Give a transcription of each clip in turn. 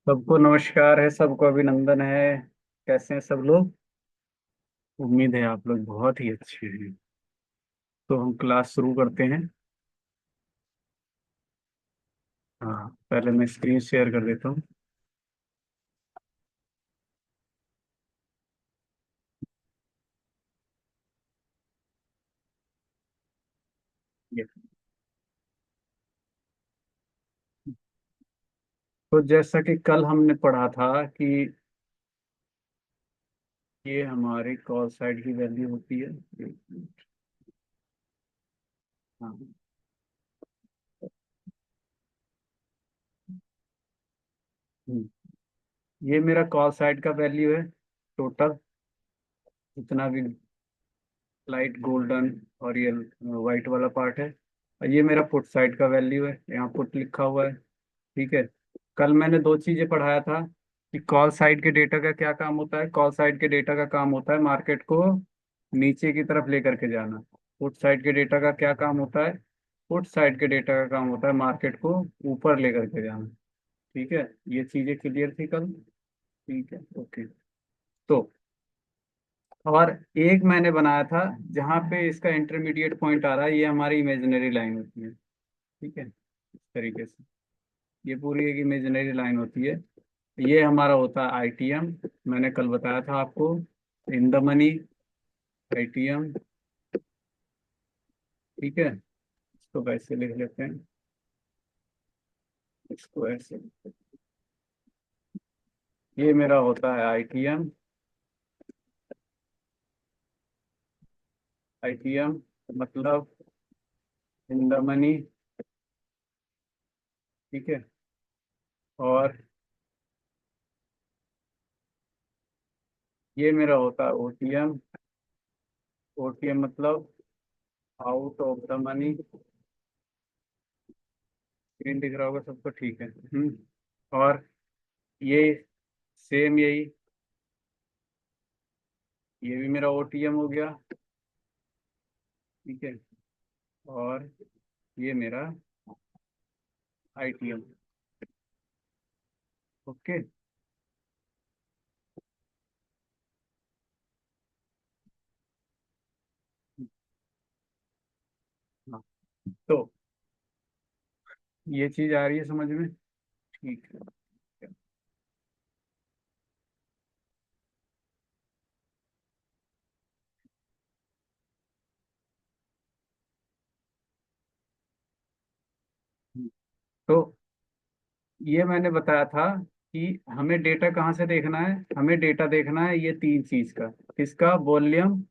सबको नमस्कार है, सबको अभिनंदन है। कैसे हैं सब लोग? उम्मीद है आप लोग बहुत ही अच्छे हैं। तो हम क्लास शुरू करते हैं। हाँ, पहले मैं स्क्रीन शेयर कर देता हूँ। ये तो जैसा कि कल हमने पढ़ा था कि ये हमारी कॉल साइड की वैल्यू होती है। एक मिनट। हाँ। हम्म, ये मेरा कॉल साइड का वैल्यू है। टोटल जितना भी लाइट गोल्डन और ये वाइट वाला पार्ट है। और ये मेरा पुट साइड का वैल्यू है, यहाँ पुट लिखा हुआ है। ठीक है। कल मैंने दो चीजें पढ़ाया था कि कॉल साइड के डेटा का क्या काम होता है। कॉल साइड के डेटा का काम होता है मार्केट को नीचे की तरफ लेकर के जाना। पुट साइड के डेटा का क्या काम होता है? पुट साइड के डेटा का काम होता है मार्केट को ऊपर लेकर के जाना। ठीक है। ये चीजें क्लियर थी कल? ठीक है, ओके। तो और एक मैंने बनाया था जहाँ पे इसका इंटरमीडिएट पॉइंट आ रहा है, ये हमारी इमेजिनरी लाइन होती है। ठीक है, इस तरीके से ये पूरी एक इमेजिनरी लाइन होती है। ये हमारा होता है आईटीएम। मैंने कल बताया था आपको, इन द मनी आईटीएम। ठीक है, इसको वैसे लिख लेते हैं, इसको ऐसे। ये मेरा होता है आईटीएम। आईटीएम मतलब इन द मनी। ठीक है। और ये मेरा होता है ओटीएम। ओटीएम मतलब out of the money. Screen दिख रहा होगा सबको? ठीक है। और ये सेम यही, ये भी मेरा ओटीएम हो गया। ठीक है। और ये मेरा आईटीएम। ओके। हाँ, तो ये चीज आ रही है समझ में? ठीक है। तो ये मैंने बताया था कि हमें डेटा कहाँ से देखना है। हमें डेटा देखना है ये तीन चीज का। किसका? वॉल्यूम,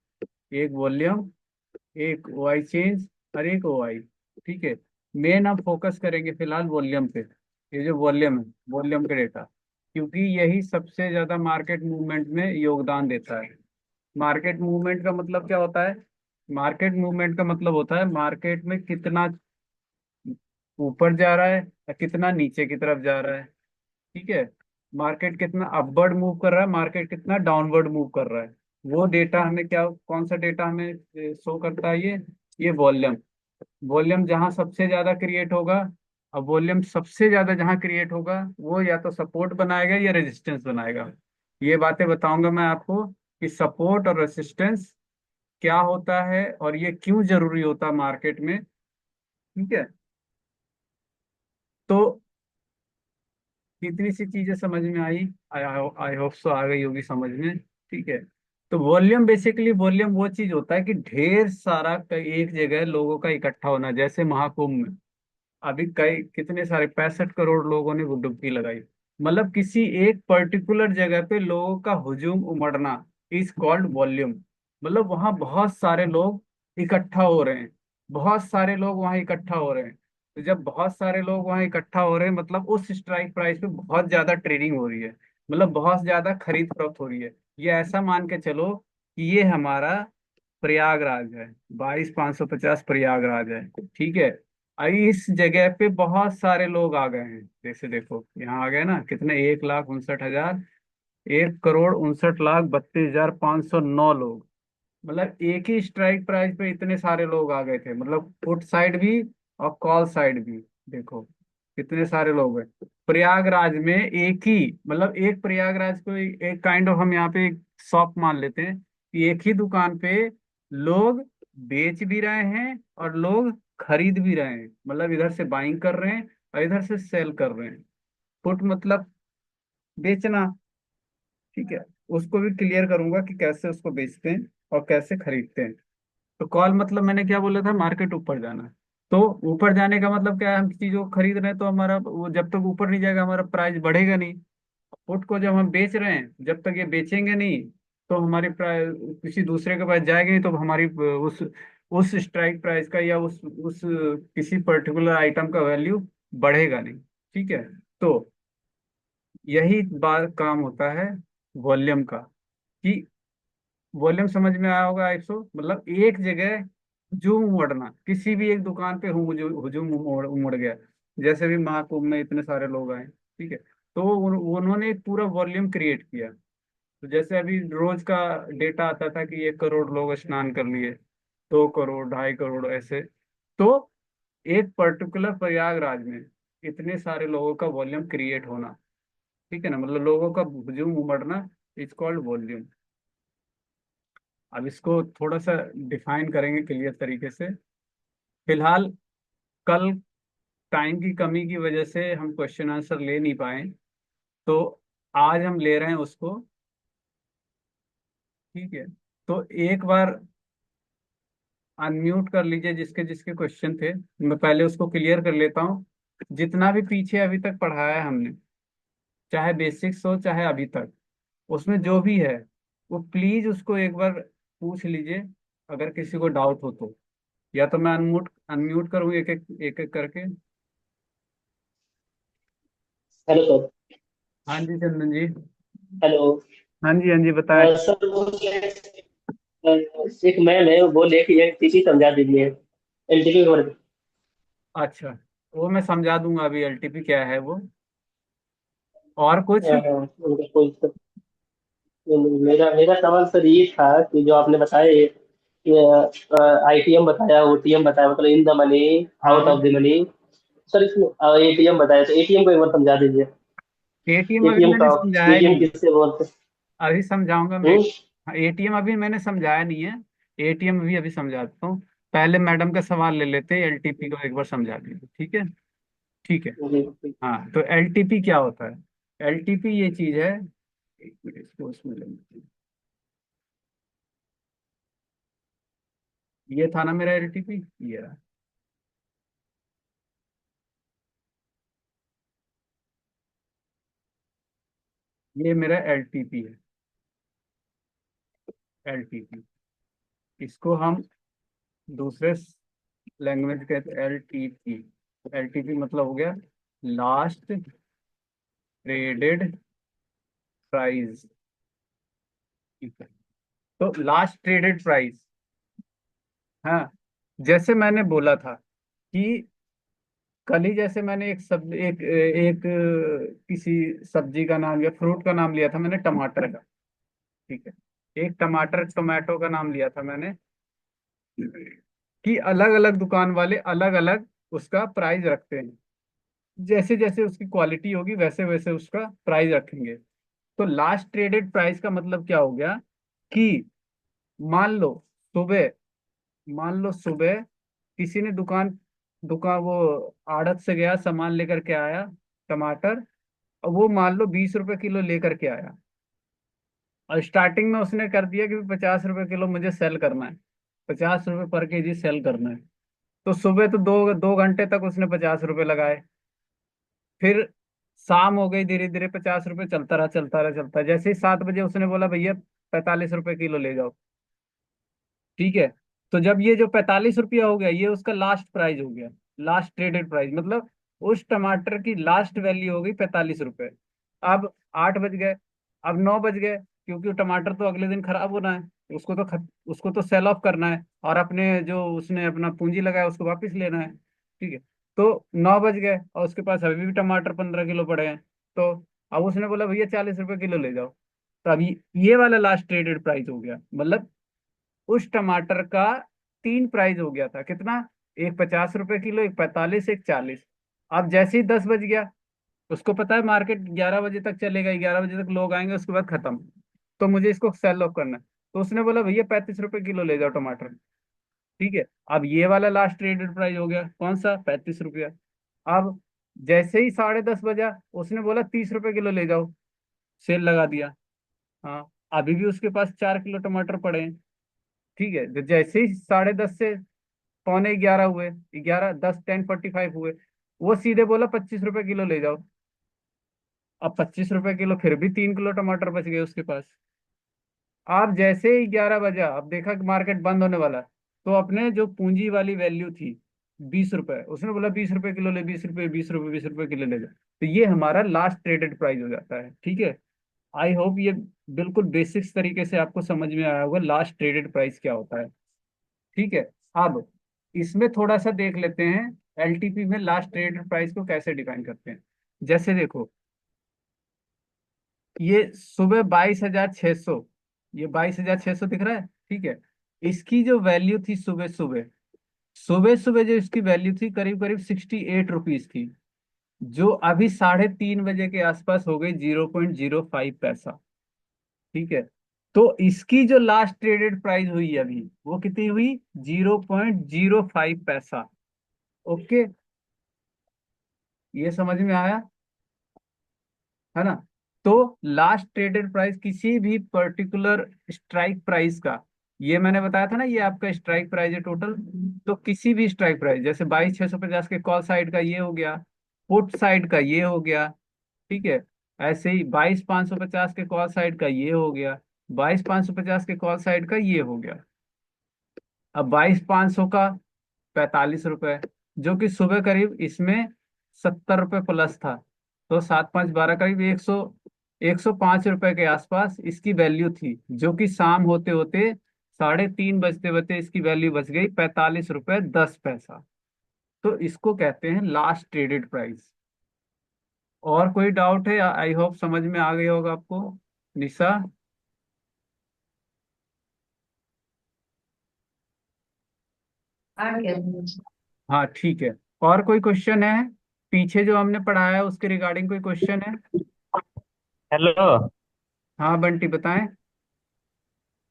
एक वॉल्यूम, एक ओआई चेंज और एक ओआई। ठीक है। मेन हम फोकस करेंगे फिलहाल वॉल्यूम पे। ये जो वॉल्यूम है, वॉल्यूम के डेटा, क्योंकि यही सबसे ज्यादा मार्केट मूवमेंट में योगदान देता है। मार्केट मूवमेंट का मतलब क्या होता है? मार्केट मूवमेंट का मतलब होता है मार्केट में कितना ऊपर जा रहा है या कितना नीचे की तरफ जा रहा है। ठीक है। मार्केट कितना अपवर्ड मूव कर रहा है, मार्केट कितना डाउनवर्ड मूव कर रहा है। वो डेटा हमें क्या, कौन सा डेटा हमें शो करता है? ये वॉल्यूम। वॉल्यूम जहां सबसे ज्यादा क्रिएट होगा, अब वॉल्यूम सबसे ज्यादा जहां क्रिएट होगा वो या तो सपोर्ट बनाएगा या रेजिस्टेंस बनाएगा। ये बातें बताऊंगा मैं आपको कि सपोर्ट और रेजिस्टेंस क्या होता है और ये क्यों जरूरी होता है मार्केट में। ठीक है। तो कितनी सी चीजें समझ में आई? आई होप सो आ गई होगी समझ में। ठीक है। तो वॉल्यूम, बेसिकली वॉल्यूम वो चीज होता है कि ढेर सारा एक जगह लोगों का इकट्ठा होना। जैसे महाकुंभ में अभी कई कितने सारे 65 करोड़ लोगों ने वो डुबकी लगाई। मतलब किसी एक पर्टिकुलर जगह पे लोगों का हुजूम उमड़ना इज कॉल्ड वॉल्यूम। मतलब वहां बहुत सारे लोग इकट्ठा हो रहे हैं। बहुत सारे लोग वहां इकट्ठा हो रहे हैं। तो जब बहुत सारे लोग वहां इकट्ठा हो रहे हैं मतलब उस स्ट्राइक प्राइस पे बहुत ज्यादा ट्रेडिंग हो रही है। मतलब बहुत ज्यादा खरीद फरोख्त हो रही है। ये ऐसा मान के चलो कि ये हमारा प्रयागराज है, 22,550 प्रयागराज है। ठीक है। इस जगह पे बहुत सारे लोग आ गए हैं। जैसे देखो यहाँ आ गए ना, कितने, 1,59,000, 1,61,32,509 लोग। मतलब एक ही स्ट्राइक प्राइस पे इतने सारे लोग आ गए थे। मतलब पुट साइड भी और कॉल साइड भी। देखो इतने सारे लोग हैं प्रयागराज में, एक ही मतलब एक प्रयागराज को एक काइंड ऑफ हम यहाँ पे एक शॉप मान लेते हैं कि एक ही दुकान पे लोग बेच भी रहे हैं और लोग खरीद भी रहे हैं, मतलब इधर से बाइंग कर रहे हैं और इधर से सेल कर रहे हैं। पुट मतलब बेचना। ठीक है, उसको भी क्लियर करूंगा कि कैसे उसको बेचते हैं और कैसे खरीदते हैं। तो कॉल मतलब मैंने क्या बोला था, मार्केट ऊपर जाना। तो ऊपर जाने का मतलब क्या है, हम किसी चीज को खरीद रहे हैं तो हमारा वो जब तक ऊपर नहीं जाएगा हमारा प्राइस बढ़ेगा नहीं। पुट को जब हम बेच रहे हैं, जब तक ये बेचेंगे नहीं तो हमारी प्राइस किसी दूसरे के पास जाएगी नहीं, तो हमारी उस स्ट्राइक प्राइस का या उस किसी पर्टिकुलर आइटम का वैल्यू बढ़ेगा नहीं। ठीक है। तो यही बात काम होता है वॉल्यूम का, कि वॉल्यूम समझ में आया होगा 100, मतलब एक जगह हुजूम उमड़ना, किसी भी एक दुकान पे हुजूम उमड़ गया। जैसे भी महाकुंभ में इतने सारे लोग आए, ठीक है, तो उन्होंने एक पूरा वॉल्यूम क्रिएट किया। तो जैसे अभी रोज का डेटा आता था कि 1 करोड़ लोग स्नान कर लिए, 2 करोड़, 2.5 करोड़ ऐसे। तो एक पर्टिकुलर प्रयागराज में इतने सारे लोगों का वॉल्यूम क्रिएट होना, ठीक है ना, मतलब लोगों का हुजूम उमड़ना, इज कॉल्ड वॉल्यूम। अब इसको थोड़ा सा डिफाइन करेंगे क्लियर तरीके से। फिलहाल कल टाइम की कमी की वजह से हम क्वेश्चन आंसर ले नहीं पाए, तो आज हम ले रहे हैं उसको। ठीक है, तो एक बार अनम्यूट कर लीजिए जिसके जिसके क्वेश्चन थे, मैं पहले उसको क्लियर कर लेता हूँ। जितना भी पीछे अभी तक पढ़ाया है हमने, चाहे बेसिक्स हो चाहे अभी तक, उसमें जो भी है वो प्लीज उसको एक बार पूछ लीजिए, अगर किसी को डाउट हो तो। या तो मैं अनम्यूट अनम्यूट करूँ एक एक करके। Hello sir. हाँ जी चंदन जी। हेलो। हाँ जी, हाँ जी, बताएं। सर वो एक मैम है, वो बोले कि एलटीपी समझा दीजिए, एलटीपी वर्ड। अच्छा, वो मैं समझा दूंगा अभी एलटीपी क्या है वो। और कुछ? उनका कोई मेरा मेरा सवाल सर ये था कि जो आपने बताया कि आईटीएम बताया, ओटीएम बताया, मतलब इन द मनी, आउट हाँ, ऑफ द मनी। सर इसमें एटीएम बताया, तो एटीएम को एक बार समझा दीजिए। एटीएम अभी एटीएम मैंने का, समझाया एटीएम नहीं है, किससे बोलते अभी समझाऊंगा मैं। हैं? एटीएम अभी मैंने समझाया नहीं है, एटीएम भी अभी समझाता हूँ। पहले मैडम का सवाल ले लेते हैं, एलटीपी को एक बार समझा दीजिए, ठीक है। ठीक है। जी। हाँ, तो एलटीपी क्या होता है? एलटीपी ये चीज है, एक मिनट इसको उसमें ले लेते हैं। ये था ना मेरा एलटीपी, ये रहा। ये मेरा एलटीपी है, एलटीपी। इसको हम दूसरे लैंग्वेज कहते हैं एलटीपी। एलटीपी मतलब हो गया लास्ट ट्रेडेड प्राइस। ठीक है, तो लास्ट ट्रेडेड प्राइस। हाँ, जैसे मैंने बोला था कि कल ही जैसे मैंने एक किसी सब्जी का नाम या फ्रूट का नाम लिया था मैंने, टमाटर का। ठीक है, एक टमाटर टोमेटो का नाम लिया था मैंने, कि अलग अलग दुकान वाले अलग अलग उसका प्राइस रखते हैं। जैसे जैसे उसकी क्वालिटी होगी वैसे वैसे उसका प्राइस रखेंगे। तो लास्ट ट्रेडेड प्राइस का मतलब क्या हो गया कि मान लो सुबह मान लो सुबह किसी ने दुकान दुकान वो आड़त से गया, सामान लेकर के आया, टमाटर, और वो मान लो 20 रुपए किलो लेकर के आया, और स्टार्टिंग में उसने कर दिया कि 50 रुपए किलो मुझे सेल करना है, 50 रुपए पर केजी सेल करना है। तो सुबह तो दो दो घंटे तक उसने 50 रुपए लगाए। फिर शाम हो गई, धीरे धीरे 50 रुपए चलता रहा चलता रहा चलता रहा। जैसे ही 7 बजे उसने बोला भैया 45 रुपए किलो ले जाओ। ठीक है, तो जब ये जो 45 रुपया हो गया, ये उसका लास्ट प्राइस हो गया, लास्ट ट्रेडेड प्राइस, मतलब उस टमाटर की लास्ट वैल्यू हो गई 45 रुपए। अब 8 बज गए, अब 9 बज गए, क्योंकि वो टमाटर तो अगले दिन खराब होना है, उसको तो सेल ऑफ करना है और अपने जो उसने अपना पूंजी लगाया उसको वापस लेना है। ठीक है, तो 9 बज गए और उसके पास अभी भी टमाटर 15 किलो पड़े हैं। तो अब उसने बोला भैया 40 रुपए किलो ले जाओ। तो अभी ये वाला लास्ट ट्रेडेड प्राइस हो गया, मतलब उस टमाटर का 3 प्राइस हो गया था, कितना? एक 50 रुपए किलो, एक 45, एक 40। अब जैसे ही 10 बज गया, उसको पता है मार्केट 11 बजे तक चलेगा, 11 बजे तक लोग आएंगे, उसके बाद खत्म, तो मुझे इसको सेल ऑफ करना है। तो उसने बोला भैया 35 रुपए किलो ले जाओ टमाटर। ठीक है। अब ये वाला लास्ट ट्रेडेड प्राइस हो गया कौन सा, 35 रुपया। अब जैसे ही 10:30 बजा, उसने बोला 30 रुपए किलो ले जाओ, सेल लगा दिया। हाँ, अभी भी उसके पास 4 किलो टमाटर पड़े हैं। ठीक है, तो जैसे ही 10:30 से पौने 11 हुए, 11, 10, 10:45 हुए, वो सीधे बोला 25 रुपए किलो ले जाओ। अब 25 रुपए किलो, फिर भी 3 किलो टमाटर बच गए उसके पास। आप जैसे ही 11 बजा, अब देखा कि मार्केट बंद होने वाला है, तो अपने जो पूंजी वाली वैल्यू थी 20 रुपए, उसने बोला 20 रुपए किलो ले, 20 रुपए, 20 रुपए, 20 रुपए किलो ले जा। तो ये हमारा लास्ट ट्रेडेड प्राइस हो जाता है। ठीक है। आई होप ये बिल्कुल बेसिक्स तरीके से आपको समझ में आया होगा लास्ट ट्रेडेड प्राइस क्या होता है। ठीक है। अब इसमें थोड़ा सा देख लेते हैं एलटीपी में लास्ट ट्रेडेड प्राइस को कैसे डिफाइन करते हैं। जैसे देखो, ये सुबह 22,600, ये 22,600 दिख रहा है। ठीक है। इसकी जो वैल्यू थी सुबह सुबह, सुबह सुबह जो इसकी वैल्यू थी करीब करीब 68 रुपीज थी, जो अभी 3:30 बजे के आसपास हो गई 0.05 पैसा। ठीक है। तो इसकी जो लास्ट ट्रेडेड प्राइस हुई अभी, वो कितनी हुई, 0.05 पैसा। ओके, ये समझ में आया, है ना। तो लास्ट ट्रेडेड प्राइस किसी भी पर्टिकुलर स्ट्राइक प्राइस का, ये मैंने बताया था ना, ये आपका स्ट्राइक प्राइस है टोटल। तो किसी भी स्ट्राइक प्राइस, जैसे 22,650 के कॉल साइड का ये हो गया, पुट साइड का ये हो गया। ठीक है। ऐसे ही 22,550 के कॉल साइड का ये हो गया, 22,550 के कॉल साइड का ये हो गया। अब 22,500 का 45 रुपए, जो कि सुबह करीब इसमें 70 रुपए प्लस था। तो 7, 5, 12 करीब 105 रुपए के आसपास इसकी वैल्यू थी, जो कि शाम होते होते 3:30 बजते बजते इसकी वैल्यू बच गई 45 रुपए 10 पैसा। तो इसको कहते हैं लास्ट ट्रेडेड प्राइस। और कोई डाउट है? आई होप समझ में आ गया होगा आपको, निशा। आ गया मुझे। हाँ ठीक है। और कोई क्वेश्चन है पीछे जो हमने पढ़ाया है उसके रिगार्डिंग, कोई क्वेश्चन है? हेलो। हाँ बंटी बताएं।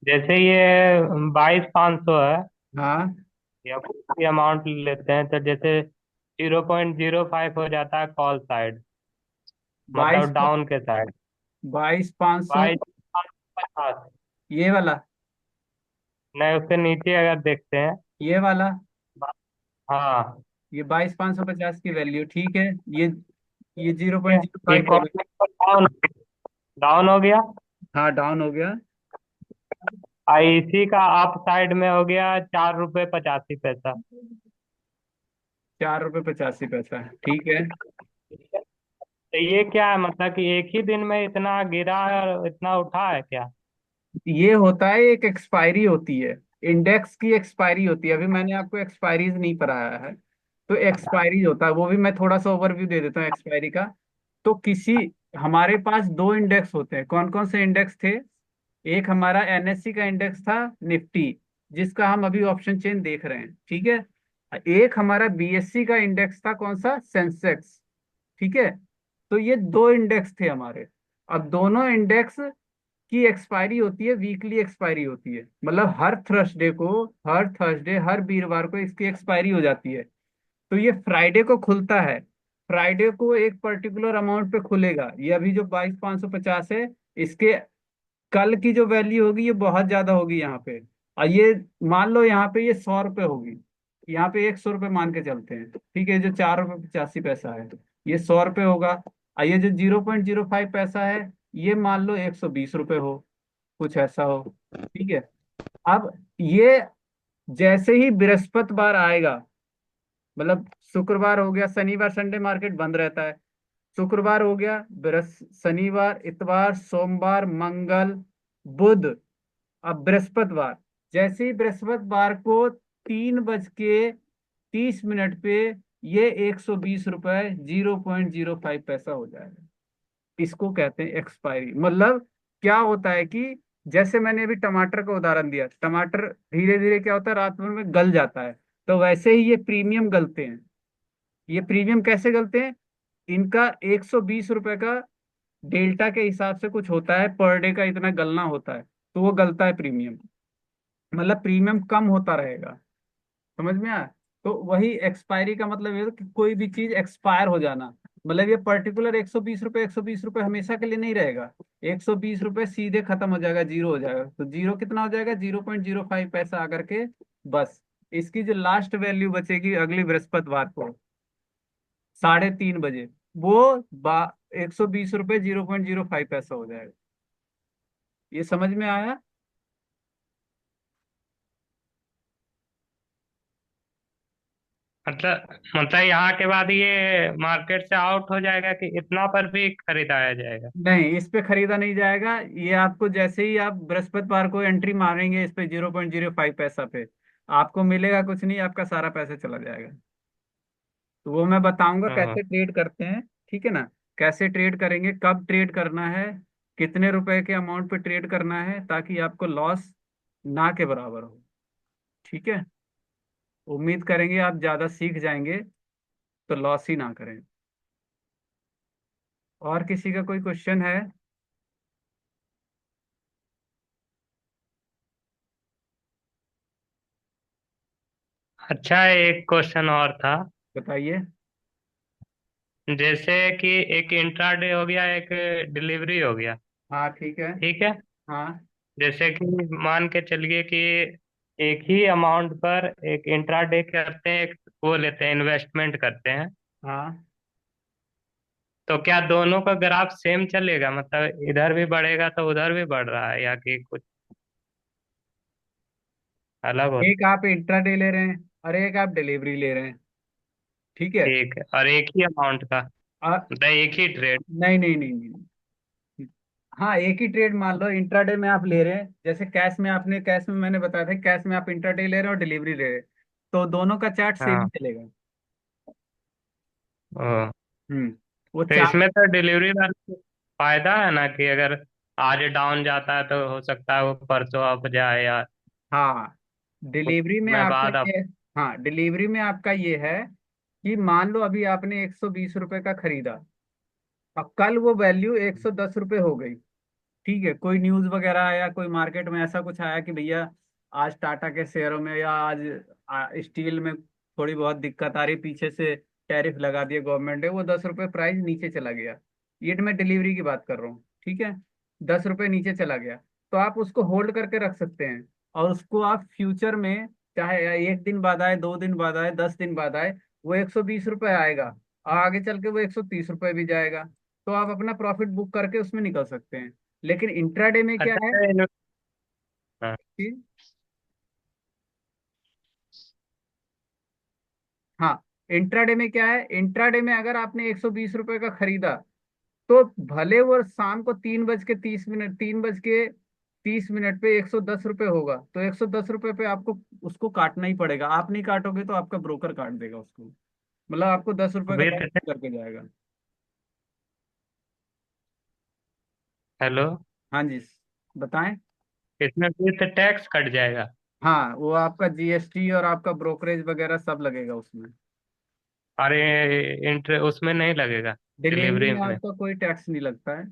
जैसे ये 22,500 है, हाँ, या कुछ भी अमाउंट लेते हैं, तो जैसे 0.05 हो जाता है कॉल साइड, बाईस मतलब डाउन के साइड। 22,500, 22,550। ये वाला, नहीं, उससे नीचे अगर देखते हैं। ये वाला, हाँ। ये 22,550 की वैल्यू। ठीक है। ये जीरो ये पॉइंट जीरो ये फाइव हो कॉल गया। डाउन डाउन हो गया। हाँ डाउन हो गया, आईसी का अप साइड में हो गया 4 रुपये 85 पैसा। 4 रुपये 85 पैसा। ठीक है। तो ये क्या है, मतलब कि एक ही दिन में इतना गिरा है और इतना उठा है क्या? ये होता है, एक एक्सपायरी होती है, इंडेक्स की एक्सपायरी होती है। अभी मैंने आपको एक्सपायरीज नहीं पढ़ाया है, तो एक्सपायरी होता है, वो भी मैं थोड़ा सा ओवरव्यू दे देता हूँ एक्सपायरी का। तो किसी, हमारे पास दो इंडेक्स होते हैं, कौन कौन से इंडेक्स थे? एक हमारा एनएससी का इंडेक्स था, निफ्टी, जिसका हम अभी ऑप्शन चेन देख रहे हैं। ठीक है। एक हमारा बीएससी का इंडेक्स था, कौन सा, सेंसेक्स। ठीक है। तो ये दो इंडेक्स थे हमारे। अब दोनों इंडेक्स की एक्सपायरी होती है, वीकली एक्सपायरी होती है, मतलब हर थर्सडे हर वीरवार को इसकी एक्सपायरी हो जाती है। तो ये फ्राइडे को खुलता है, फ्राइडे को एक पर्टिकुलर अमाउंट पे खुलेगा। ये अभी जो 22,550 है, इसके कल की जो वैल्यू होगी ये बहुत ज्यादा होगी यहाँ पे। और ये मान लो यहाँ पे ये 100 रुपये होगी, यहाँ पे 100 रुपये मान के चलते हैं। ठीक है, जो 4 रुपये 85 पैसा है, ये 100 रुपये होगा। और ये जो 0.05 पैसा है, ये मान लो 120 रुपये हो, कुछ ऐसा हो। ठीक है। अब ये जैसे ही बृहस्पतिवार आएगा, मतलब शुक्रवार हो गया, शनिवार संडे मार्केट बंद रहता है, शुक्रवार हो गया, शनिवार, इतवार, सोमवार, मंगल, बुध, अब बृहस्पतिवार, जैसे ही बृहस्पतिवार को 3:30 पे ये 120 रुपये 0.05 पैसा हो जाएगा। इसको कहते हैं एक्सपायरी। मतलब क्या होता है कि जैसे मैंने अभी टमाटर का उदाहरण दिया, टमाटर धीरे धीरे क्या होता है, रात भर में गल जाता है, तो वैसे ही ये प्रीमियम गलते हैं। ये प्रीमियम कैसे गलते हैं? इनका 120 रुपए का डेल्टा के हिसाब से कुछ होता है, पर डे का इतना गलना होता है, तो वो गलता है प्रीमियम। मतलब प्रीमियम कम होता रहेगा। समझ में आया? तो वही एक्सपायरी का मतलब ये है कि कोई भी चीज एक्सपायर हो जाना। मतलब ये पर्टिकुलर 120 रुपये, 120 रुपये हमेशा के लिए नहीं रहेगा। 120 रुपये सीधे खत्म हो जाएगा, जीरो हो जाएगा। तो जीरो कितना हो जाएगा? 0.05 पैसा आकर के बस। इसकी जो लास्ट वैल्यू बचेगी अगली बृहस्पतिवार को 3:30 बजे, वो 120 रुपये 0.05 पैसा हो जाएगा। ये समझ में आया? मतलब यहाँ के बाद ये मार्केट से आउट हो जाएगा कि इतना पर भी खरीदाया जाएगा? नहीं, इस पे खरीदा नहीं जाएगा। ये आपको जैसे ही आप बृहस्पतिवार को एंट्री मारेंगे इस पे 0.05 पैसा पे, आपको मिलेगा कुछ नहीं, आपका सारा पैसा चला जाएगा। तो वो मैं बताऊंगा हाँ। कैसे ट्रेड करते हैं। ठीक है ना? कैसे ट्रेड करेंगे, कब ट्रेड करना है, कितने रुपए के अमाउंट पे ट्रेड करना है, ताकि आपको लॉस ना के बराबर हो। ठीक है? उम्मीद करेंगे आप ज्यादा सीख जाएंगे तो लॉस ही ना करें। और किसी का कोई क्वेश्चन है? अच्छा, एक क्वेश्चन और था। बताइए। जैसे कि एक इंट्राडे हो गया, एक डिलीवरी हो गया। हाँ ठीक है। ठीक है। हाँ। जैसे कि मान के चलिए कि एक ही अमाउंट पर एक इंट्राडे करते हैं, एक वो लेते हैं, इन्वेस्टमेंट करते हैं। हाँ, तो क्या दोनों का ग्राफ सेम चलेगा? मतलब इधर भी बढ़ेगा तो उधर भी बढ़ रहा है, या कि कुछ अलग हो? एक आप इंट्राडे ले रहे हैं और एक आप डिलीवरी ले रहे हैं। ठीक है? ठीक है, और एक ही अमाउंट का, और मतलब एक ही ट्रेड। नहीं नहीं नहीं नहीं। हाँ, एक ही ट्रेड मान लो इंट्राडे में आप ले रहे हैं, जैसे कैश में आपने, कैश में मैंने बताया था, कैश में आप इंट्राडे ले रहे हैं और डिलीवरी ले रहे हैं, तो दोनों का चार्ट सेम ही हाँ। चलेगा। ओ, वो तो चार्ट। इसमें तो डिलीवरी वाला फायदा है ना, कि अगर आज डाउन जाता है तो हो सकता है वो परसों अप जाए, या हाँ, कुछ डिलीवरी में समय आपका बाद अप। ये। हाँ, डिलीवरी में आपका ये है कि मान लो अभी आपने 120 रुपये का खरीदा, अब कल वो वैल्यू 110 रुपये हो गई। ठीक है? कोई न्यूज वगैरह आया, कोई मार्केट में ऐसा कुछ आया कि भैया आज टाटा के शेयरों में, या आज स्टील में थोड़ी बहुत दिक्कत आ रही, पीछे से टैरिफ लगा दिया गवर्नमेंट ने, वो 10 रुपये प्राइस नीचे चला गया। ये तो मैं डिलीवरी की बात कर रहा हूँ। ठीक है? 10 रुपये नीचे चला गया, तो आप उसको होल्ड करके रख सकते हैं। और उसको आप फ्यूचर में, चाहे एक दिन बाद आए, 2 दिन बाद आए, 10 दिन बाद आए, वो 120 रुपये आएगा, और आगे चल के वो 130 रुपये भी जाएगा। तो आप अपना प्रॉफिट बुक करके उसमें निकल सकते हैं। लेकिन इंट्राडे में क्या अच्छा है हाँ। कि, हाँ, इंट्राडे में क्या है, इंट्राडे में अगर आपने 120 रुपये का खरीदा, तो भले वो शाम को 3:30, 3:30 पे 110 रुपये होगा, तो 110 रुपये पे आपको उसको काटना ही पड़ेगा। आप नहीं काटोगे तो आपका ब्रोकर काट देगा उसको। मतलब आपको 10 रुपये का लॉस विथ करके जाएगा। हेलो, हाँ जी, बताएं। इसमें विथ टैक्स कट जाएगा? हाँ, वो आपका जीएसटी और आपका ब्रोकरेज वगैरह सब लगेगा उसमें। अरे, इंटर उसमें नहीं लगेगा डिलीवरी डिलीवरी में में? आपका कोई टैक्स नहीं लगता है।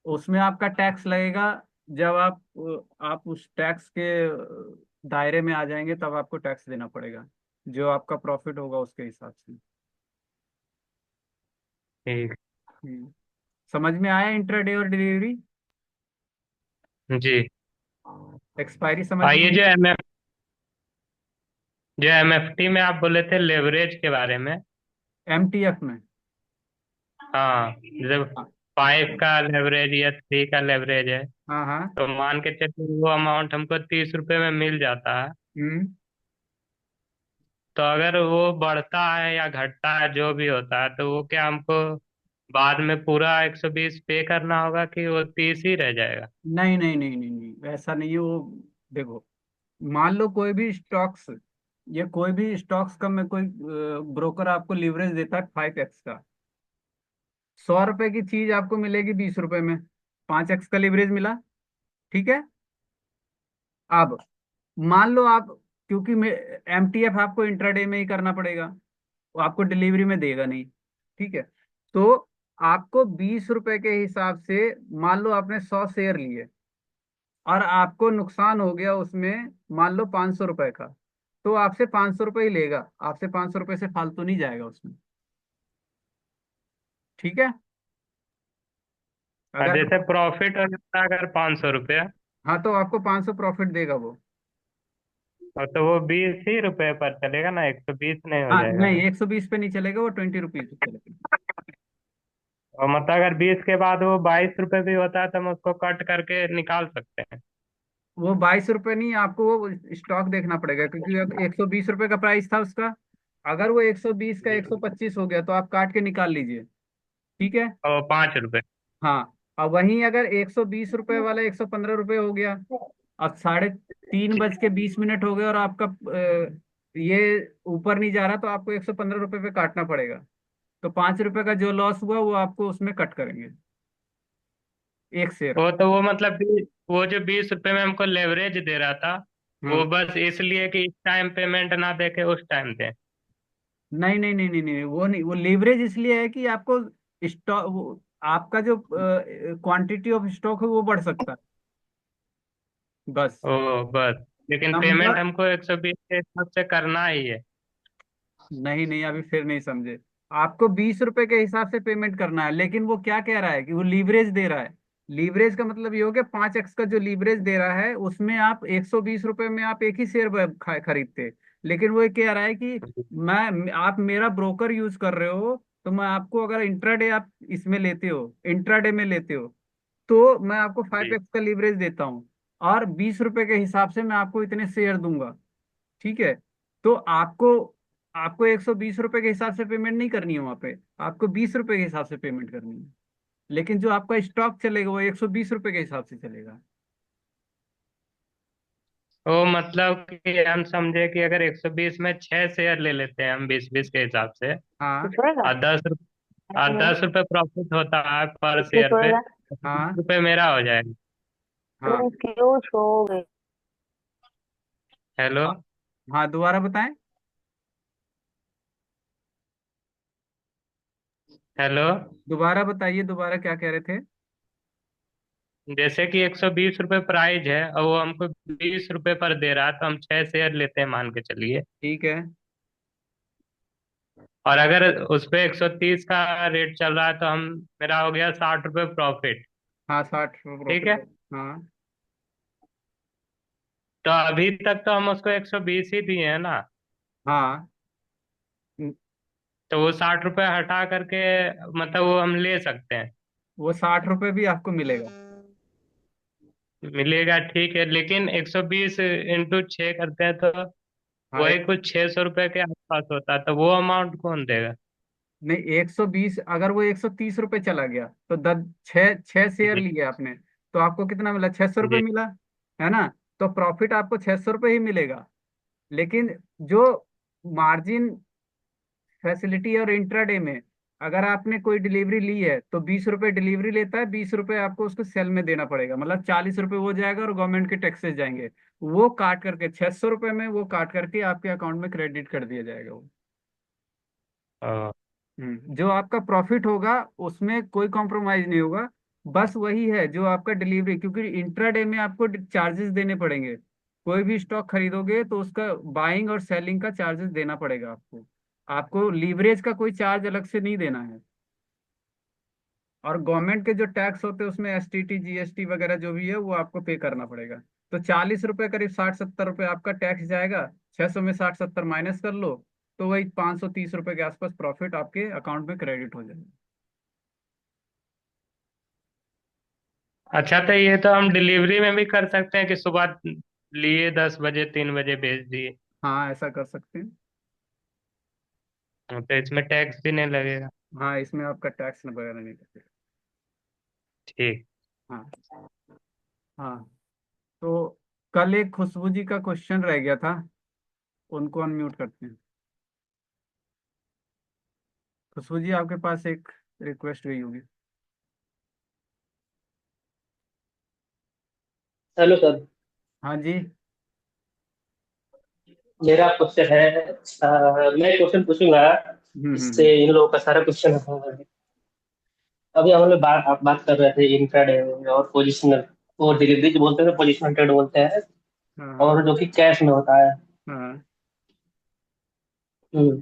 उसमें आपका टैक्स लगेगा जब आप उस टैक्स के दायरे में आ जाएंगे, तब आपको टैक्स देना पड़ेगा, जो आपका प्रॉफिट होगा उसके हिसाब से। ठीक। समझ में आया इंट्राडे और डिलीवरी? जी। एक्सपायरी समझ में ये आई? जो एमएफटी में आप बोले थे लेवरेज के बारे में। एमटीएफ में। हाँ, जब हाँ 5 का लेवरेज या 3 का लेवरेज है, हाँ हाँ। तो मान के चलिए वो अमाउंट हमको 30 रुपए में मिल जाता है। हम्म। तो अगर वो बढ़ता है या घटता है, जो भी होता है, तो वो क्या हमको बाद में पूरा 120 पे करना होगा, कि वो 30 ही रह जाएगा? नहीं नहीं नहीं नहीं नहीं, ऐसा नहीं है वो। देखो, मान लो कोई भी स्टॉक्स, ये कोई भी स्टॉक्स का में कोई ब्रोकर आपको लीवरेज देता है 5x का। 100 रुपए की चीज आपको मिलेगी 20 रुपए में, 5x का लीवरेज मिला। ठीक है? अब मान लो आप, क्योंकि एमटीएफ आपको इंट्राडे में ही करना पड़ेगा, वो आपको डिलीवरी में देगा नहीं। ठीक है। तो आपको 20 रुपए के हिसाब से, मान लो आपने 100 शेयर लिए और आपको नुकसान हो गया उसमें, मान लो 500 रुपए का, तो आपसे 500 रुपये ही लेगा, आपसे 500 रुपये से फालतू नहीं जाएगा उसमें। ठीक है। और अगर जैसे प्रॉफिट हो जाता है अगर 500 रुपया, हाँ, तो आपको 500 प्रॉफिट देगा वो। और तो वो 20 ही रुपए पर चलेगा ना, 120 नहीं हो हाँ जाएगा नहीं, फिर? 120 पे नहीं चलेगा, वो 20 रुपीज पे चलेगा। और मतलब अगर 20 के बाद वो 22 रुपए भी होता है तो हम उसको कट करके निकाल सकते हैं? वो 22 रुपये नहीं, आपको वो स्टॉक देखना पड़ेगा, क्योंकि 120 रुपये का प्राइस था उसका। अगर वो 120 का जी। 125 हो गया तो आप काट के निकाल लीजिए। ठीक है। और 5 रुपए। हाँ। और वहीं अगर 120 रुपये वाला 115 रुपये हो गया, अब 3:20 हो गए और आपका ये ऊपर नहीं जा रहा, तो आपको 115 रुपये पे काटना पड़ेगा। तो 5 रुपये का जो लॉस हुआ वो आपको उसमें कट करेंगे, एक शेयर। वो मतलब वो जो 20 रुपए में हमको लेवरेज दे रहा था, वो हाँ। बस इसलिए कि इस टाइम पेमेंट ना देके उस टाइम दे? नहीं नहीं नहीं नहीं नहीं, वो नहीं, वो लीवरेज इसलिए है कि आपको स्टॉक, आपका जो क्वांटिटी ऑफ स्टॉक है वो बढ़ सकता है, बस। ओ, बस। लेकिन पेमेंट नंबर, हमको 120 के हिसाब से करना ही है? नहीं नहीं, अभी फिर नहीं समझे। आपको 20 रुपए के हिसाब से पेमेंट करना है, लेकिन वो क्या कह रहा है कि वो लीवरेज दे रहा है। लीवरेज का मतलब ये हो गया, 5x का जो लीवरेज दे रहा है उसमें आप 120 रुपए में आप एक ही शेयर खरीदते। लेकिन वो ये कह रहा है कि आप मेरा ब्रोकर यूज कर रहे हो, तो मैं आपको, अगर इंट्राडे आप इसमें लेते हो, इंट्राडे में लेते हो, तो मैं आपको फाइव जी। एक्स का लीवरेज देता हूँ, और 20 रुपए के हिसाब से मैं आपको इतने शेयर दूंगा। ठीक है। तो आपको आपको 120 रुपए के हिसाब से पेमेंट नहीं करनी है वहां पे, आपको 20 रुपए के हिसाब से पेमेंट करनी है। लेकिन जो आपका स्टॉक चलेगा वो 120 रुपए के हिसाब से चलेगा। वो मतलब कि हम समझे कि अगर 120 में 6 शेयर ले लेते हैं हम 20-20 के हिसाब से, हाँ और 10 रुपये प्रॉफिट होता है पर शेयर पे, तो हाँ 20 रुपये मेरा हो जाएगा। हाँ हेलो? हाँ हाँ, दोबारा बताएं। हेलो? दोबारा बताइए, दोबारा क्या कह रहे थे। जैसे कि 120 रुपये प्राइस है और वो हमको 20 रुपये पर दे रहा है, तो हम 6 शेयर लेते हैं मान के चलिए। ठीक है। और अगर उस पे 130 का रेट चल रहा है तो हम, मेरा हो गया 60 रुपये प्रॉफिट। हाँ, 60 ठीक प्रॉफिट है। है। हाँ तो अभी तक तो हम उसको 120 ही दिए हैं ना, हाँ, तो वो 60 रुपये हटा करके मतलब वो हम ले सकते हैं? वो 60 रुपये भी आपको मिलेगा। मिलेगा, ठीक है, लेकिन 120 इंटू 6 करते हैं तो हाँ वही कुछ 600 रुपये के आसपास होता है, तो वो अमाउंट कौन देगा? नहीं, 120, अगर वो 130 रुपये चला गया तो दस, छः छः शेयर जी। लिए आपने, तो आपको कितना मिला, 600 रुपये जी। मिला, है ना। तो प्रॉफिट आपको 600 रुपये ही मिलेगा। लेकिन जो मार्जिन, फैसिलिटी और इंट्राडे में, अगर आपने कोई डिलीवरी ली है तो 20 रुपये डिलीवरी लेता है, 20 रुपये आपको उसको सेल में देना पड़ेगा, मतलब 40 रुपये वो जाएगा और गवर्नमेंट के टैक्सेस जाएंगे। वो काट करके 600 रुपये में वो काट करके आपके अकाउंट में क्रेडिट कर दिया जाएगा वो। ओ, जो आपका प्रॉफिट होगा उसमें कोई कॉम्प्रोमाइज नहीं होगा। बस वही है जो आपका डिलीवरी, क्योंकि इंट्राडे में आपको चार्जेस देने पड़ेंगे। कोई भी स्टॉक खरीदोगे तो उसका बाइंग और सेलिंग का चार्जेस देना पड़ेगा आपको। आपको लीवरेज का कोई चार्ज अलग से नहीं देना है। और गवर्नमेंट के जो टैक्स होते हैं उसमें एसटीटी, जीएसटी वगैरह जो भी है वो आपको पे करना पड़ेगा। तो 40 रुपये, करीब 60-70 रुपये आपका टैक्स जाएगा। 600 में 60-70 माइनस कर लो, तो वही 530 रुपये के आसपास प्रॉफिट आपके अकाउंट में क्रेडिट हो जाएगा। अच्छा, तो ये तो हम डिलीवरी में भी कर सकते हैं कि सुबह लिए 10 बजे 3 बजे भेज दिए? हाँ, ऐसा कर सकते हैं। तो इसमें टैक्स भी नहीं लगेगा? हाँ, इसमें आपका टैक्स वगैरह नहीं लगेगा। ठीक। हाँ हाँ। तो कल एक खुशबू जी का क्वेश्चन रह गया था, उनको अनम्यूट करते हैं। खुशबू जी, आपके पास एक रिक्वेस्ट गई होगी। Hello sir. हाँ जी। मेरा क्वेश्चन है, मैं क्वेश्चन पूछूंगा। इससे इन लोगों का सारा क्वेश्चन है। अभी हम लोग बात कर रहे थे इंट्राडे और पोजिशनल, और डिलीवरी जो बोलते हैं पोजिशनल ट्रेड बोलते हैं, हाँ हाँ और जो कि कैश में होता है। हाँ हम्म।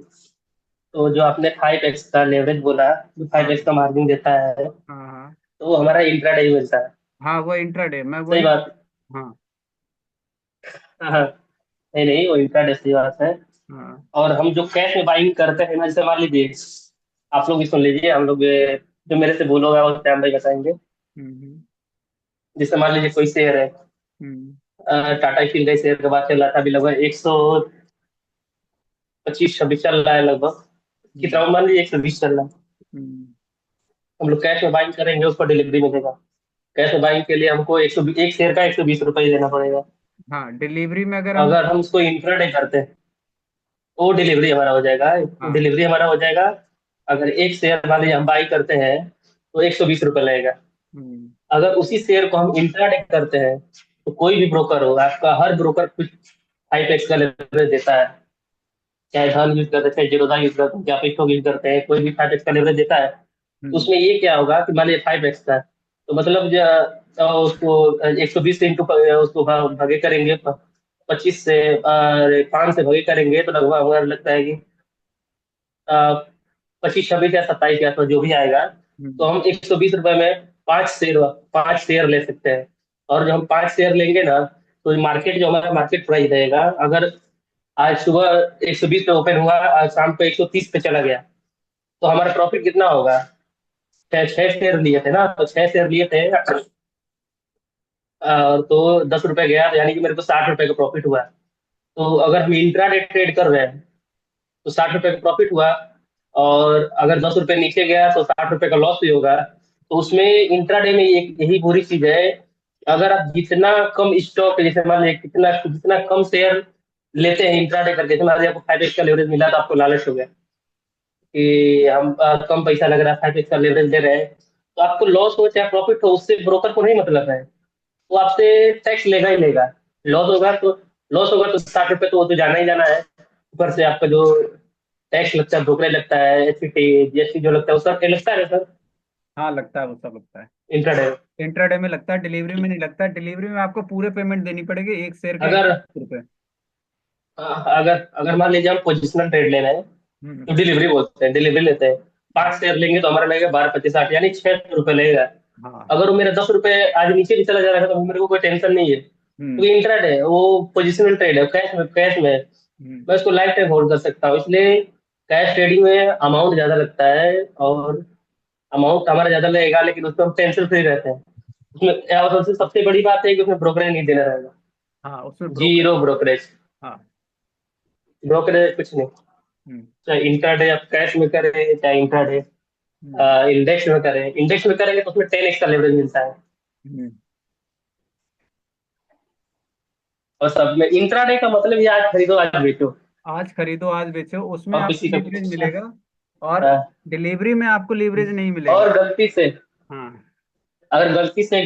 तो जो आपने 5x का लेवरेज बोला, जो हाँ 5x का मार्जिन देता है, हाँ हाँ तो वो हमारा इंट्राडे ही मिलता है। हाँ, वो इंट्राडे मैं सही वही। बात। हाँ हाँ हाँ। नहीं नहीं, वो इंट्राडे सही बात है। हाँ। और हम जो कैश में बाइंग करते हैं ना, जैसे मान लीजिए, आप लोग भी सुन लीजिए, हम लोग जो मेरे से बोलोगे वो श्याम भाई बताएंगे। हम्म। जैसे मान लीजिए कोई शेयर है, हम्म टाटा स्टील का शेयर का बात चल रहा था, अभी लगभग 125-126 चल रहा है लगभग। हम्म कितना मान लीजिए 120 चल रहा है। हम्म। हम लोग कैश में बाइंग करेंगे, उसको डिलीवरी मिलेगा। कैश में बाइंग के लिए हमको 1 शेयर का 120 रुपये देना पड़ेगा। हाँ, डिलीवरी में अगर हम। अगर हम उसको इंट्राडे करते हैं, वो डिलीवरी हमारा हो जाएगा। हाँ। डिलीवरी हमारा हो जाएगा। अगर एक शेयर मान लीजिए हम बाई करते हैं, तो 120 रुपये लगेगा। हम्म अगर उसी शेयर को हम इंट्राडे करते हैं, तो कोई भी ब्रोकर हो, आपका हर ब्रोकर कुछ 5x का लेवरेज देता है। चाहे धन यूज करते हैं, चाहे जीरोधा यूज करते हैं, चाहे पिक्टो यूज करते हैं, कोई भी 5x का लेवरेज देता है। तो हम्म उसमें ये क्या होगा कि मान लीजिए 5x का है, तो मतलब उसको 120 से इंटू उसको भागे करेंगे, 25 से 5 से भागे करेंगे, तो लगभग हमारा लगता है कि 25, 26 या 27 के आसपास जो भी आएगा। तो हम्म हम 120 रुपये में 5 शेयर ले सकते हैं। और जो हम 5 शेयर लेंगे ना, तो मार्केट जो हमारा मार्केट प्राइस रहेगा, अगर आज सुबह 120 पे ओपन हुआ, आज शाम को 130 पे चला गया, तो हमारा प्रॉफिट कितना होगा? 6 शेयर लिए थे ना, तो 6 शेयर लिए थे, तो 10 रुपए गया, तो यानी कि मेरे को 60 रुपए का प्रॉफिट हुआ। तो अगर हम इंट्राडे ट्रेड कर रहे हैं, तो 60 रुपए का प्रॉफिट हुआ। और अगर 10 रुपए नीचे गया, तो 60 रुपए का लॉस भी होगा। तो उसमें इंट्राडे में एक यही बुरी चीज है, अगर आप जितना कम स्टॉक, जैसे मान लीजिए कितना जितना कम शेयर लेते हैं इंट्राडे करके, जैसे मान लीजिए आपको 5x का लेवरेज मिला, तो आपको लालच हो गया कि हम कम पैसा लग रहा है, 5x का लेवरेज दे रहे हैं, तो आपको लॉस हो चाहे प्रॉफिट हो, उससे ब्रोकर को नहीं मतलब है। वो आपसे टैक्स लेगा ही लेगा। लॉस होगा तो लॉस होगा तो 60 रुपए तो वो तो जाना ही जाना है। ऊपर से आपका जो टैक्स लगता है, ब्रोकरेज लगता है, एचसीटी जीएसटी जो लगता है, वो सब लगता है सर हाँ, लगता है, वो सब लगता है। इंट्राडे। इंट्राडे में लगता है, डिलीवरी में नहीं लगता। डिलीवरी में आपको पूरे पेमेंट देनी पड़ेगी, एक शेयर के अगर 1 रुपए। अगर अगर मान लीजिए हम पोजिशनल ट्रेड ले रहे हैं, हम्म तो डिलीवरी बोलते हैं, डिलीवरी लेते हैं। 5 शेयर लेंगे तो हमारा लगेगा 12, 25, 60, यानी 6 रुपये लगेगा। हाँ। अगर वो मेरा 10 रुपए आज नीचे भी चला जा रहा है, तो मेरे को कोई टेंशन नहीं है, हम्म क्योंकि इंट्राडे है, वो पोजिशनल ट्रेड है, कैश में हम्म मैं उसको लाइफ टाइम होल्ड कर सकता हूँ। इसलिए कैश ट्रेडिंग में अमाउंट ज्यादा लगता है, और अमाउंट हमारा ज्यादा लगेगा, लेकिन उसमें हम टेंशन फ्री रहते हैं। उसमें और सबसे बड़ी बात है कि उसमें ब्रोकरेज नहीं देना रहेगा। हाँ, उसमें ब्रोकर। Zero brokerage. हाँ। ब्रोकरेज कुछ नहीं। हम्म चाहे इंट्राडे आप कैश में करें, चाहे इंट्राडे हम्म इंडेक्स में करें, इंडेक्स में करेंगे तो उसमें 10x का लेवरेज मिलता है। हम्म। और सब में इंट्राडे का मतलब ये आज खरीदो आज बेचो, आज खरीदो आज बेचो, उसमें और किसी आपको का लीवरेज कुछ। मिलेगा। और हाँ। डिलीवरी में आपको लीवरेज नहीं मिलेगा। और हाँ। अगर गलती से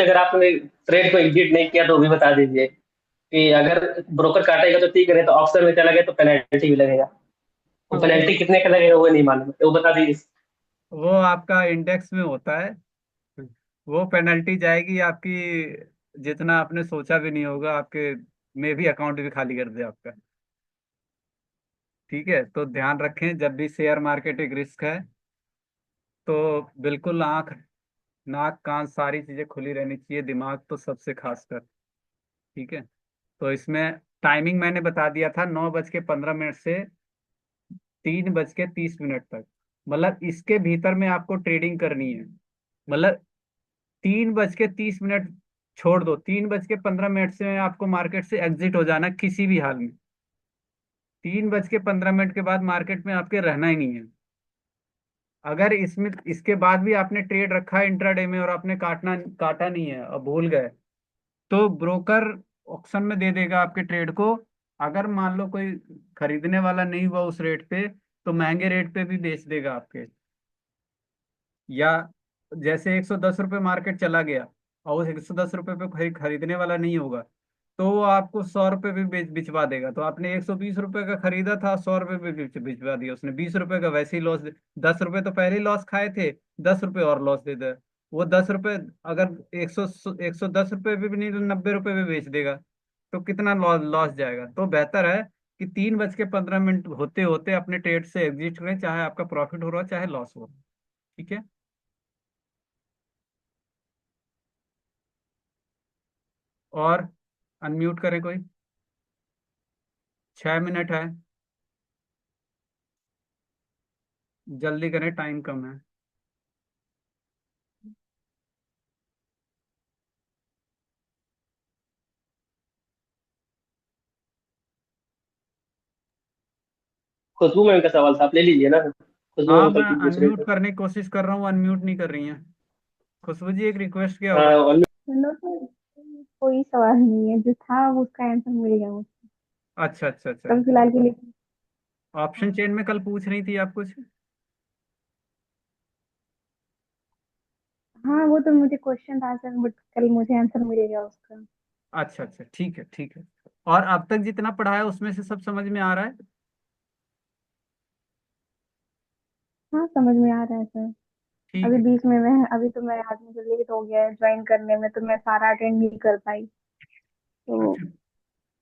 अगर आपने ट्रेड को एग्जिट नहीं किया, तो भी बता दीजिए कि अगर ब्रोकर काटेगा तो ठीक है, नहीं तो ऑप्शन में चला गया तो पेनल्टी भी लगेगा। वो वो पेनल्टी कितने का लगेगा वो नहीं मालूम, तो वो बता दीजिए। वो आपका इंडेक्स में होता है। वो पेनल्टी जाएगी आपकी, जितना आपने सोचा भी नहीं होगा, आपके में भी अकाउंट भी खाली कर दे आपका। ठीक है, तो ध्यान रखें, जब भी शेयर मार्केट एक रिस्क है, तो बिल्कुल आंख नाक कान सारी चीजें खुली रहनी चाहिए, दिमाग तो सबसे खास कर। ठीक है, तो इसमें टाइमिंग मैंने बता दिया था, 9:15 से 3:30 तक। मतलब इसके भीतर में आपको ट्रेडिंग करनी है। मतलब 3:30 छोड़ दो, 3:15 से आपको मार्केट से एग्जिट हो जाना किसी भी हाल में। 3:15 के बाद मार्केट में आपके रहना ही नहीं है। अगर इसमें इसके बाद भी आपने ट्रेड रखा है इंट्राडे में और आपने काटा नहीं है और भूल गए, तो ब्रोकर ऑक्शन में दे देगा आपके ट्रेड को। अगर मान लो कोई खरीदने वाला नहीं हुआ उस रेट पे, तो महंगे रेट पे भी बेच देगा आपके। या जैसे 110 रुपये मार्केट चला गया और उस 110 रुपये पे कोई खरीदने वाला नहीं होगा, तो वो आपको 100 रुपये भी भिजवा देगा। तो आपने 120 रुपये का खरीदा था, 100 रुपये भी भिजवा दिया उसने, 20 रुपये का वैसे ही लॉस। 10 रुपये तो पहले ही लॉस खाए थे, 10 रुपये और लॉस दे दे। वो 10 रुपये अगर 110 रुपये भी नहीं तो 90 रुपये भी बेच देगा, तो कितना लॉस लॉस जाएगा। तो बेहतर है कि 3:15 होते होते अपने ट्रेड से एग्जिट करें, चाहे आपका प्रॉफिट हो रहा हो चाहे लॉस हो रहा हो। ठीक है। और अनम्यूट करें कोई। 6 मिनट है, जल्दी करें, टाइम कम है। खुशबू मैम का सवाल था, आप ले लीजिए ना, खुशबू हाँ, मैम मैं कल की पूछ रही अनम्यूट थी। करने की कोशिश कर रहा हूँ, अनम्यूट नहीं कर रही हैं। खुशबू जी, एक रिक्वेस्ट किया हाँ होगा। चलो तो कोई सवाल नहीं है, जो था उसका आंसर मिल गया मुझे। अच्छा अच्छा अच्छा। तब फिलहाल के लिए। ऑप्शन चेन में कल पूछ रही थी आप कुछ। हाँ, वो तो मुझे क्वेश्चन था सर, बट कल मुझे आंसर मिल गया उसका। अच्छा अच्छा, ठीक है ठीक है। और अब तक जितना पढ़ा है उसमें से सब समझ में आ रहा है। हाँ, समझ में आ रहा है सर। ठीक अभी है। बीच में मैं अभी तो मैं आज मुझे लेट हो गया है ज्वाइन करने में, तो मैं सारा अटेंड नहीं कर पाई। तो अच्छा,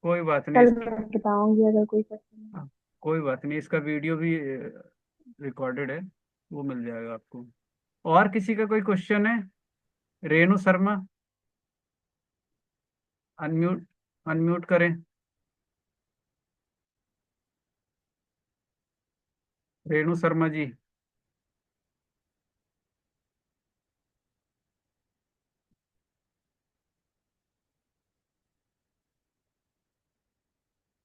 कोई बात नहीं कल इसका। मैं बताऊंगी अगर कोई क्वेश्चन है। हाँ, कोई बात नहीं, इसका वीडियो भी रिकॉर्डेड है, वो मिल जाएगा आपको। और किसी का कोई क्वेश्चन है। रेणु शर्मा, अनम्यूट, अनम्यूट करें। रेणु शर्मा जी,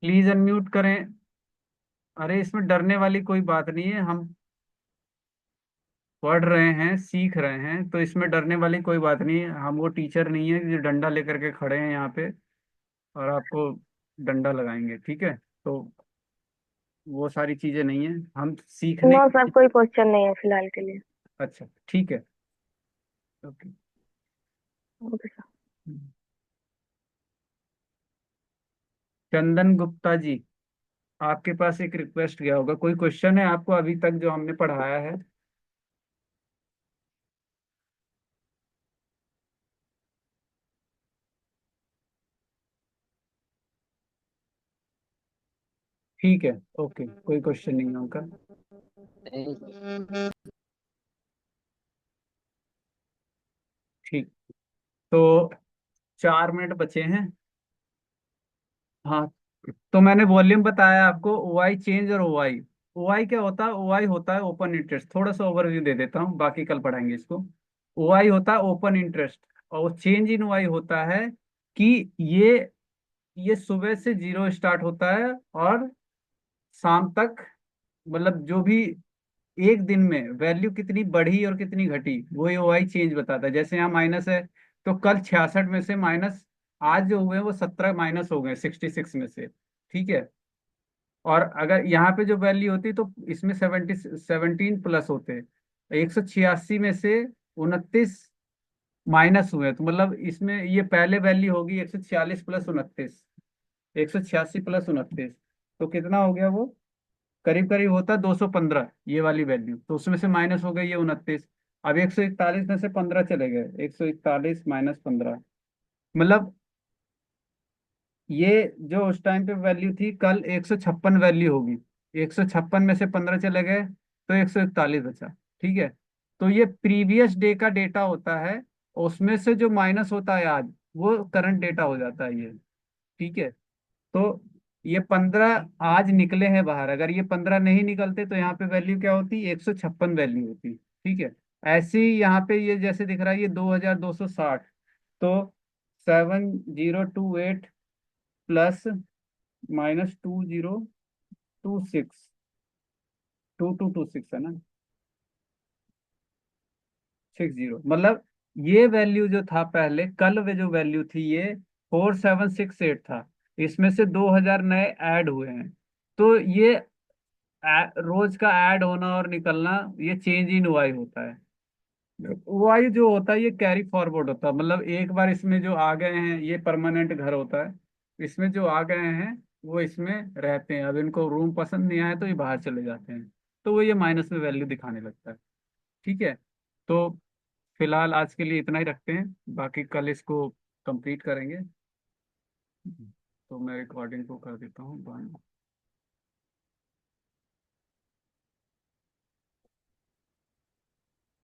प्लीज अनम्यूट करें। अरे, इसमें डरने वाली कोई बात नहीं है, हम पढ़ रहे हैं, सीख रहे हैं, तो इसमें डरने वाली कोई बात नहीं है। हम वो टीचर नहीं है जो डंडा लेकर के खड़े हैं यहाँ पे और आपको डंडा लगाएंगे। ठीक है। तो वो सारी चीजें नहीं है, हम सीखने। नो सर, कोई क्वेश्चन नहीं है फिलहाल के लिए। अच्छा, ठीक है। Okay. Okay sir. Chandan Gupta ji, आपके पास एक रिक्वेस्ट गया होगा, कोई क्वेश्चन है आपको अभी तक जो हमने पढ़ाया है। ठीक है, ओके, कोई क्वेश्चन नहीं है उनका। ठीक। तो 4 मिनट बचे हैं। हाँ, तो मैंने वॉल्यूम बताया आपको, ओ आई चेंज और ओ आई। ओ आई क्या होता है? ओ आई होता है ओपन इंटरेस्ट। थोड़ा सा ओवरव्यू दे देता हूँ, बाकी कल पढ़ाएंगे इसको। ओ आई होता है ओपन इंटरेस्ट, और चेंज इन ओ आई होता है कि ये सुबह से जीरो स्टार्ट होता है और शाम तक, मतलब जो भी एक दिन में वैल्यू कितनी बढ़ी और कितनी घटी, वो ओ आई चेंज बताता है। जैसे यहाँ माइनस है, तो कल 66 में से माइनस, आज जो हुए हैं वो 17 माइनस हो गए 66 में से। ठीक है। और अगर यहाँ पे जो वैल्यू होती तो इसमें 17 प्लस होते, 186 में से 29 माइनस हुए, तो मतलब इसमें ये पहले वैल्यू होगी 146 प्लस 29, 186 प्लस 29, तो कितना हो गया वो? करीब करीब होता 215, ये वाली वैल्यू। तो उसमें से माइनस हो गई ये 29। अब 141 में से 15 चले गए, 141 माइनस 15, मतलब ये जो उस टाइम पे वैल्यू थी, कल 156 वैल्यू होगी। 156 में से 15 चले गए तो 141 बचा। ठीक है। तो ये प्रीवियस डे का डेटा होता है, उसमें से जो माइनस होता है आज, वो करंट डेटा हो जाता है ये। ठीक है। तो ये 15 आज निकले हैं बाहर, अगर ये 15 नहीं निकलते तो यहाँ पे वैल्यू क्या होती? 156 वैल्यू होती। ठीक है। ऐसे ही यहाँ पे ये जैसे दिख रहा है ये 2260, तो 7028 प्लस माइनस 2026, 2226 है ना, 60, मतलब ये वैल्यू जो था पहले कल, वे जो वैल्यू थी ये 4768 था। इसमें से 2000 नए ऐड हुए हैं। तो ये रोज का ऐड होना और निकलना, ये चेंज इन वाई होता है। वाई जो होता है ये कैरी फॉरवर्ड होता है, मतलब एक बार इसमें जो आ गए हैं ये परमानेंट घर होता है। इसमें जो आ गए हैं वो इसमें रहते हैं, अब इनको रूम पसंद नहीं आया तो ये बाहर चले जाते हैं, तो वो ये माइनस में वैल्यू दिखाने लगता है। ठीक है, तो फिलहाल आज के लिए इतना ही रखते हैं, बाकी कल इसको कंप्लीट करेंगे। तो मैं रिकॉर्डिंग को कर देता हूँ बंद।